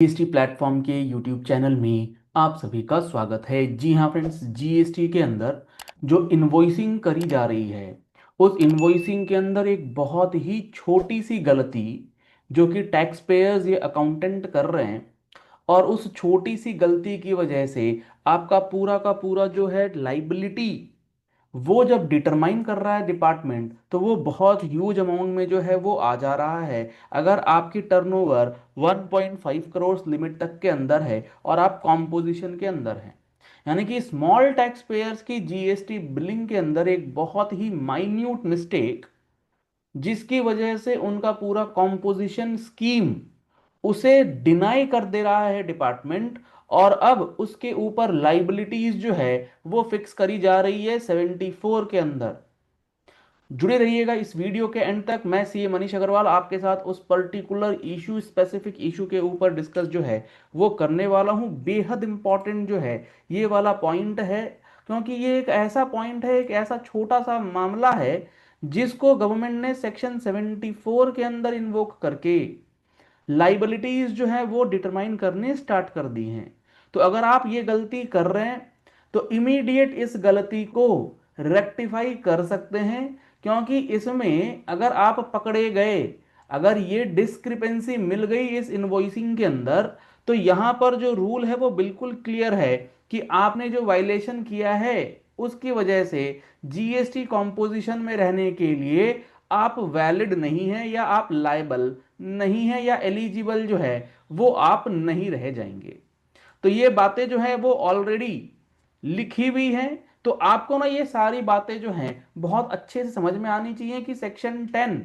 GST platform के YouTube channel में आप सभी का स्वागत है। जी हाँ फ्रेंड्स, जीएसटी के अंदर जो इन्वॉइसिंग करी जा रही है उस इन्वॉइसिंग के अंदर एक बहुत ही छोटी सी गलती जो कि टैक्स पेयर्स ये अकाउंटेंट कर रहे हैं, और उस छोटी सी गलती की वजह से आपका पूरा का पूरा जो है लाइबिलिटी वो जब डिटरमाइन कर रहा है डिपार्टमेंट, तो वो बहुत ह्यूज अमाउंट में जो है वो आ जा रहा है। अगर आपकी टर्नओवर 1.5 करोड़ लिमिट तक के अंदर है और आप कॉम्पोजिशन के अंदर हैं, यानी कि स्मॉल टैक्स पेयर्स की जीएसटी बिलिंग के अंदर एक बहुत ही माइन्यूट मिस्टेक, जिसकी वजह से उनका पूरा कॉम्पोजिशन स्कीम उसे डिनाई कर दे रहा है डिपार्टमेंट, और अब उसके ऊपर लाइबिलिटीज जो है वो फिक्स करी जा रही है 74 के अंदर। जुड़े रहिएगा इस वीडियो के एंड तक। मैं सीए मनीष अग्रवाल आपके साथ उस पर्टिकुलर इशू, स्पेसिफिक इशू के ऊपर डिस्कस जो है वो करने वाला हूं। बेहद इंपॉर्टेंट जो है ये वाला पॉइंट है, क्योंकि ये एक ऐसा पॉइंट है, एक ऐसा छोटा सा मामला है जिसको गवर्नमेंट ने सेक्शन 74 के अंदर इन्वोक करके लाइबिलिटीज जो है वो डिटरमाइन करने स्टार्ट कर दी हैं। तो अगर आप ये गलती कर रहे हैं तो इमीडिएट इस गलती को रेक्टिफाई कर सकते हैं, क्योंकि इसमें अगर आप पकड़े गए, अगर ये डिस्क्रिपेंसी मिल गई इस इनवॉइसिंग के अंदर, तो यहां पर जो रूल है वो बिल्कुल क्लियर है कि आपने जो वायलेशन किया है उसकी वजह से जीएसटी कॉम्पोजिशन में रहने के लिए आप वैलिड नहीं है, या आप लायबल नहीं है, या एलिजिबल जो है वो आप नहीं रह जाएंगे। तो ये बातें जो है वो ऑलरेडी लिखी हुई हैं। तो आपको ना ये सारी बातें जो हैं बहुत अच्छे से समझ में आनी चाहिए कि सेक्शन 10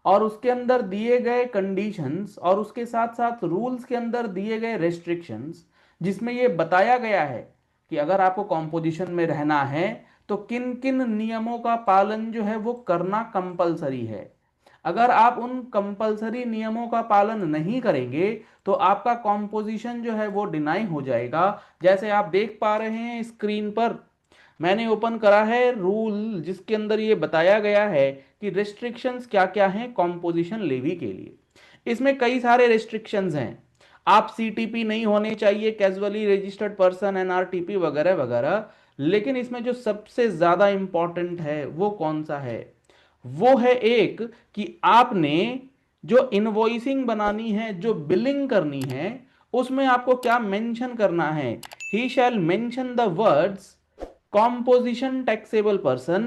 और उसके अंदर दिए गए कंडीशंस और उसके साथ साथ रूल्स के अंदर दिए गए रेस्ट्रिक्शंस, जिसमें ये बताया गया है कि अगर आपको कॉम्पोजिशन में रहना है तो किन किन नियमों का पालन जो है वो करना कंपलसरी है। अगर आप उन कंपलसरी नियमों का पालन नहीं करेंगे तो आपका कॉम्पोजिशन जो है वो डिनाई हो जाएगा। जैसे आप देख पा रहे हैं स्क्रीन पर, मैंने ओपन करा है रूल जिसके अंदर ये बताया गया है कि रेस्ट्रिक्शंस क्या क्या हैं कॉम्पोजिशन लेवी के लिए। इसमें कई सारे रेस्ट्रिक्शंस हैं। आप सीटीपी नहीं होने चाहिए, कैजुअली रजिस्टर्ड पर्सन, एनआरटीपी वगैरह वगैरह। लेकिन इसमें जो सबसे ज्यादा इंपॉर्टेंट है वो कौन सा है? वो है एक, कि आपने जो इनवॉइसिंग बनानी है, जो बिलिंग करनी है, उसमें आपको क्या मेंशन करना है? He shall mention the words composition taxable person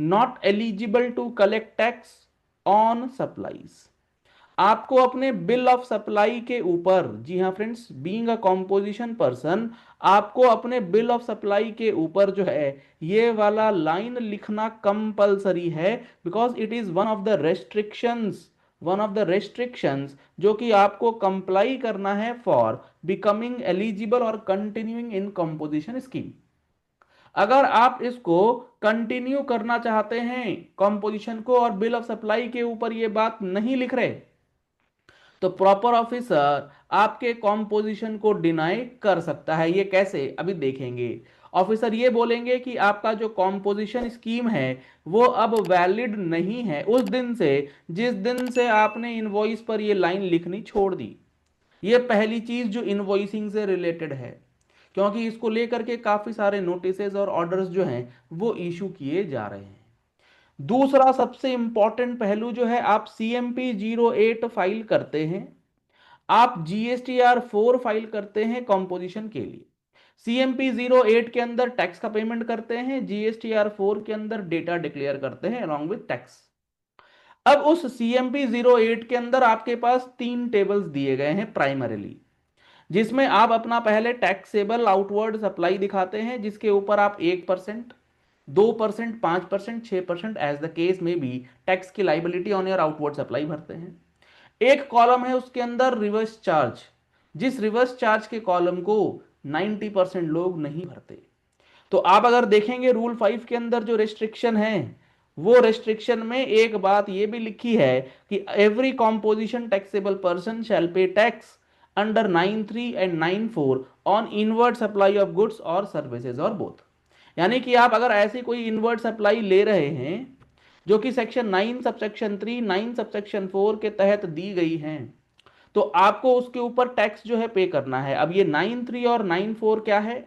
not eligible to collect tax on supplies। आपको अपने बिल ऑफ सप्लाई के ऊपर, जी हाँ friends, being a composition person, आपको अपने बिल ऑफ सप्लाई के ऊपर जो है ये वाला लाइन लिखना कंपलसरी है, because it is one of the restrictions जो कि आपको कंप्लाई करना है फॉर बिकमिंग एलिजिबल और कंटिन्यूइंग इन कॉम्पोजिशन स्कीम। अगर आप इसको कंटिन्यू करना चाहते हैं कंपोजिशन को और बिल ऑफ सप्लाई के ऊपर ये बात नहीं लिख रहे, तो प्रॉपर ऑफिसर आपके कॉम्पोजिशन को डिनाई कर सकता है। ये कैसे, अभी देखेंगे। ऑफिसर ये बोलेंगे कि आपका जो कॉम्पोजिशन स्कीम है वो अब वैलिड नहीं है उस दिन से जिस दिन से आपने इनवॉइस पर ये लाइन लिखनी छोड़ दी। ये पहली चीज जो इनवॉइसिंग से रिलेटेड है, क्योंकि इसको लेकर के काफी सारे नोटिसेस और ऑर्डर्स जो हैं वो इशू किए जा रहे हैं। दूसरा सबसे इंपॉर्टेंट पहलू जो है, आप सीएमपी 08 फाइल करते हैं, आप जीएसटीआर 4 फाइल करते हैं कंपोजिशन के लिए। सीएमपी 08 के अंदर टैक्स का पेमेंट करते हैं, जीएसटीआर 4 के अंदर डेटा डिक्लेयर करते हैं अलॉन्ग विद टैक्स। अब उस सीएमपी 08 के अंदर आपके पास 3 टेबल्स दिए गए हैं प्राइमरीली, जिसमें आप अपना पहले टैक्सेबल आउटवर्ड सप्लाई दिखाते हैं, जिसके ऊपर आप 1%, 2%, 5%, 6% एज द केस में भी टैक्स की liability on your outward supply भरते हैं। एक कॉलम है उसके अंदर रिवर्स चार्ज, जिस रिवर्स चार्ज के कॉलम को 90% लोग नहीं भरते। तो आप अगर देखेंगे रूल 5 के अंदर जो रेस्ट्रिक्शन है, वो रेस्ट्रिक्शन में एक बात ये भी लिखी है कि every composition taxable person shall pay tax under 9(3) and 9(4) on inward supply of goods और सर्विसेज और बोथ। यानी कि आप अगर ऐसी कोई इनवर्ड सप्लाई ले रहे हैं जो कि सेक्शन 9 सबसेक्शन 3, 9 सबसेक्शन 4 के तहत दी गई हैं, तो आपको उसके ऊपर टैक्स जो है पे करना है। अब ये 9(3) और 9(4) क्या है?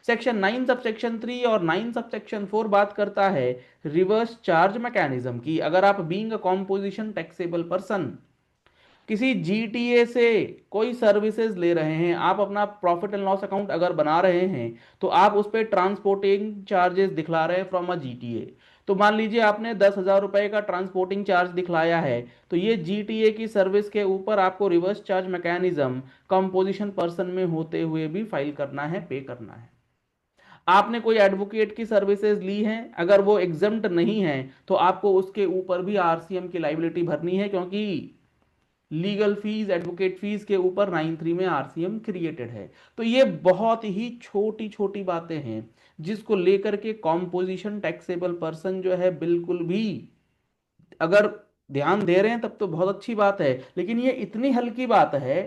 सेक्शन 9 सबसेक्शन 3 और 9 सबसेक्शन 4 बात करता है रिवर्स चार्ज मैकेनिज्म की। अगर आप being a composition taxable person किसी जीटीए से कोई सर्विसेज ले रहे हैं, आप अपना प्रॉफिट एंड लॉस अकाउंट अगर बना रहे हैं, तो आप उस पर ट्रांसपोर्टिंग चार्जेस दिखला रहे हैं फ्रॉम अ जीटीए। तो मान लीजिए आपने 10,000 रुपए का ट्रांसपोर्टिंग चार्ज दिखलाया है, तो ये जीटीए की सर्विस के ऊपर आपको reverse charge mechanism composition person में होते हुए भी फाइल करना है, पे करना है। आपने कोई एडवोकेट की सर्विसेज ली हैं, अगर वो एग्जम्प्ट नहीं है, तो आपको उसके ऊपर भी आरसीएम की लाइबिलिटी भरनी है, क्योंकि लीगल फीस, एडवोकेट फीस के ऊपर 9(3) में आरसीएम क्रिएटेड है। तो ये बहुत ही छोटी छोटी बातें हैं जिसको लेकर के कॉम्पोजिशन टैक्सेबल पर्सन जो है बिल्कुल भी, अगर ध्यान दे रहे हैं तब तो बहुत अच्छी बात है, लेकिन ये इतनी हल्की बात है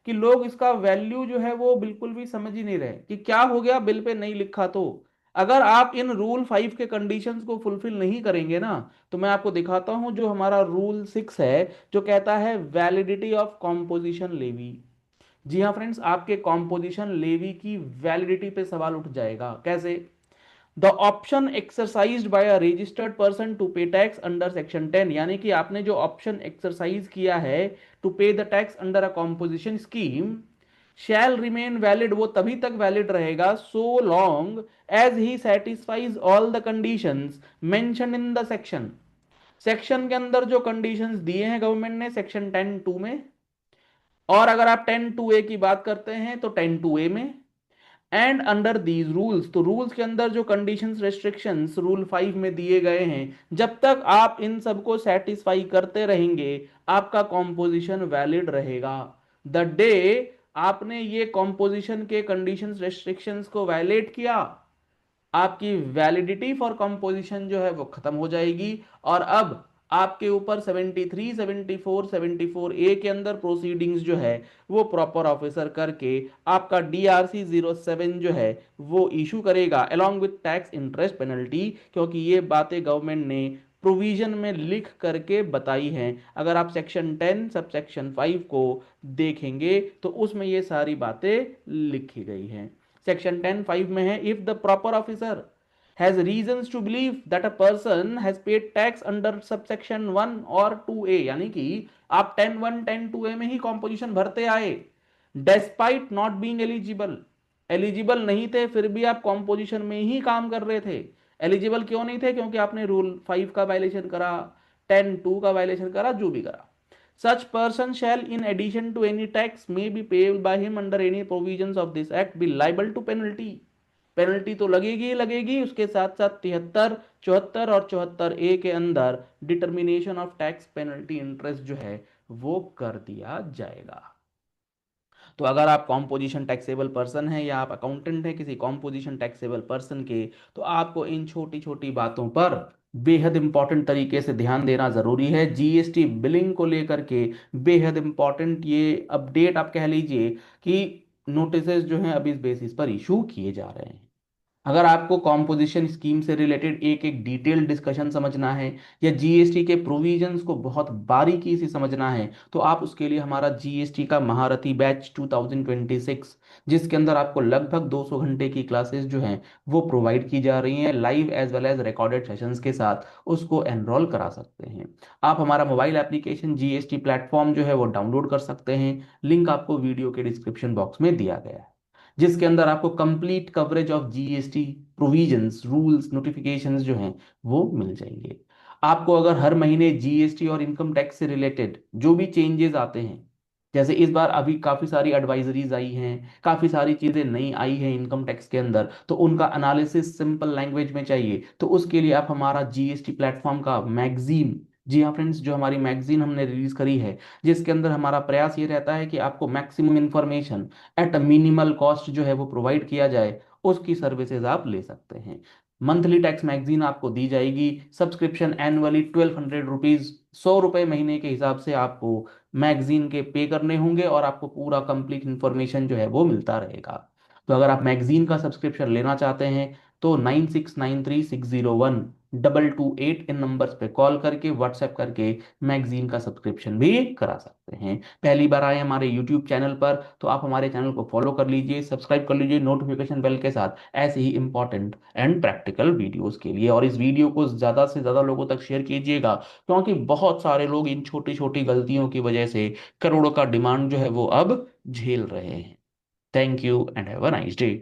कि लोग इसका वैल्यू जो है वो बिल्कुल भी समझ ही नहीं रहे कि क्या हो गया, बिल पे नहीं लिखा तो। अगर आप इन रूल 5 के कंडीशंस को फुलफिल नहीं करेंगे ना, तो मैं आपको दिखाता हूं जो हमारा रूल 6 है, जो कहता है वैलिडिटी ऑफ कॉम्पोजिशन लेवी। जी हाँ फ्रेंड्स, आपके कॉम्पोजिशन लेवी की वैलिडिटी पे सवाल उठ जाएगा। कैसे? The option exercised by a registered person to pay tax under section 10, यानी कि आपने जो ऑप्शन एक्सरसाइज किया है to pay the tax under a composition scheme, shall remain valid, वो तभी तक वैलिड रहेगा so long as he satisfies all the conditions mention in the section. Section के अंदर जो कंडीशंस दिए हैं गवर्नमेंट ने सेक्शन 10(2) में, और अगर आप 10(2)(a) की बात करते हैं तो 10(2)(a) में, एंड अंडर दीज रूल्स, तो रूल्स के अंदर जो कंडीशंस रेस्ट्रिक्शंस रूल 5 में दिए गए हैं, जब तक आप इन सबको सेटिस्फाई करते रहेंगे आपका कॉम्पोजिशन वैलिड रहेगा। द डे आपने ये कॉम्पोजिशन के कंडीशंस रेस्ट्रिक्शंस को वायलेट किया, आपकी वैलिडिटी फॉर कंपोजिशन जो है वो खत्म हो जाएगी, और अब आपके ऊपर 73, 74, 74(a) के अंदर प्रोसीडिंग्स जो है वो प्रॉपर ऑफिसर करके आपका DRC-07 जो है वो इशू करेगा along with tax interest penalty, क्योंकि ये बातें गवर्नमेंट ने प्रोविजन में लिख करके बताई हैं। अगर आप सेक्शन 10 सब सेक्शन 5 को देखेंगे तो उसमें ये सारी बातें लिखी गई हैं। सेक्शन 10(5) में है, if the proper officer has reasons to believe that a person has paid tax under subsection 1 और 2(a), यानी कि आप 10(1) 10(2)(a) में ही कॉम्पोजिशन भरते आए, despite not being eligible, eligible नहीं थे फिर भी आप कॉम्पोजिशन में ही काम कर रहे थे। एलिजिबल क्यों नहीं थे? क्योंकि आपने रूल 5 का वायलेशन करा, 10(2) का वायलेशन करा, जो भी करा। Such person shall, in addition to any tax may be payable by him under any provisions of this act, be liable to penalty। Penalty तो लगेगी ही लगेगी, उसके साथ साथ 73, 74 और 74(a) के अंदर determination of tax penalty interest जो है वो कर दिया जाएगा। तो अगर आप कॉम्पोजिशन टैक्सेबल पर्सन हैं या आप अकाउंटेंट हैं किसी कॉम्पोजिशन टैक्सेबल पर्सन के, तो आपको इन छोटी छोटी बातों पर बेहद इंपॉर्टेंट तरीके से ध्यान देना जरूरी है। जीएसटी बिलिंग को लेकर के बेहद इंपॉर्टेंट ये अपडेट आप कह लीजिए कि नोटिसेस जो हैं अभी इस बेसिस पर इशू किए जा रहे हैं। अगर आपको कॉम्पोजिशन स्कीम से रिलेटेड एक एक डिटेल डिस्कशन समझना है या जीएसटी के प्रोविजंस को बहुत बारीकी से समझना है, तो आप उसके लिए हमारा जीएसटी का महारथी बैच 2026, जिसके अंदर आपको लगभग 200 घंटे की क्लासेस जो हैं वो प्रोवाइड की जा रही हैं live as well as recorded sessions के साथ, उसको एनरोल करा सकते हैं। आप हमारा मोबाइल एप्लीकेशन जीएसटी प्लेटफॉर्म जो है वो डाउनलोड कर सकते हैं, लिंक आपको वीडियो के डिस्क्रिप्शन बॉक्स में दिया गया है, जिसके अंदर आपको complete coverage of GST provisions, rules, notifications जो हैं वो मिल जाएंगे। आपको अगर हर महीने जीएसटी और इनकम टैक्स से रिलेटेड जो भी चेंजेस आते हैं, जैसे इस बार अभी काफी सारी एडवाइजरीज आई हैं, काफी सारी चीजें नई आई हैं इनकम टैक्स के अंदर, तो उनका एनालिसिस सिंपल लैंग्वेज में चाहिए, तो उसके लिए आप हमारा जीएसटी प्लेटफॉर्म का मैगजीन, जी हाँ फ्रेंड्स, जो हमारी मैगजीन हमने रिलीज करी है, जिसके अंदर हमारा प्रयास ये रहता है कि आपको maximum information at a minimal cost जो है वो प्रोवाइड किया जाए, उसकी सर्विसेज आप ले सकते हैं। मंथली टैक्स मैगजीन आपको दी जाएगी, सब्सक्रिप्शन एनुअली 1200 रुपीज, 100 रुपये महीने के हिसाब से आपको मैगजीन के पे करने होंगे, और आपको पूरा कंप्लीट इंफॉर्मेशन जो है वो मिलता रहेगा। तो अगर आप मैगजीन का सब्सक्रिप्शन लेना चाहते हैं तो 96936011 228 इन नंबर्स पे कॉल करके, व्हाट्सएप करके मैगजीन का सब्सक्रिप्शन भी करा सकते हैं। पहली बार आए हमारे यूट्यूब चैनल पर तो आप हमारे चैनल को फॉलो कर लीजिए, सब्सक्राइब कर लीजिए नोटिफिकेशन बेल के साथ, ऐसे ही इंपॉर्टेंट एंड प्रैक्टिकल वीडियोस के लिए। और इस वीडियो को ज़्यादा से ज़्यादा लोगों तक शेयर कीजिएगा, क्योंकि बहुत सारे लोग इन छोटी छोटी गलतियों की वजह से करोड़ों का डिमांड जो है वो अब झेल रहे हैं। Thank you and have a nice day.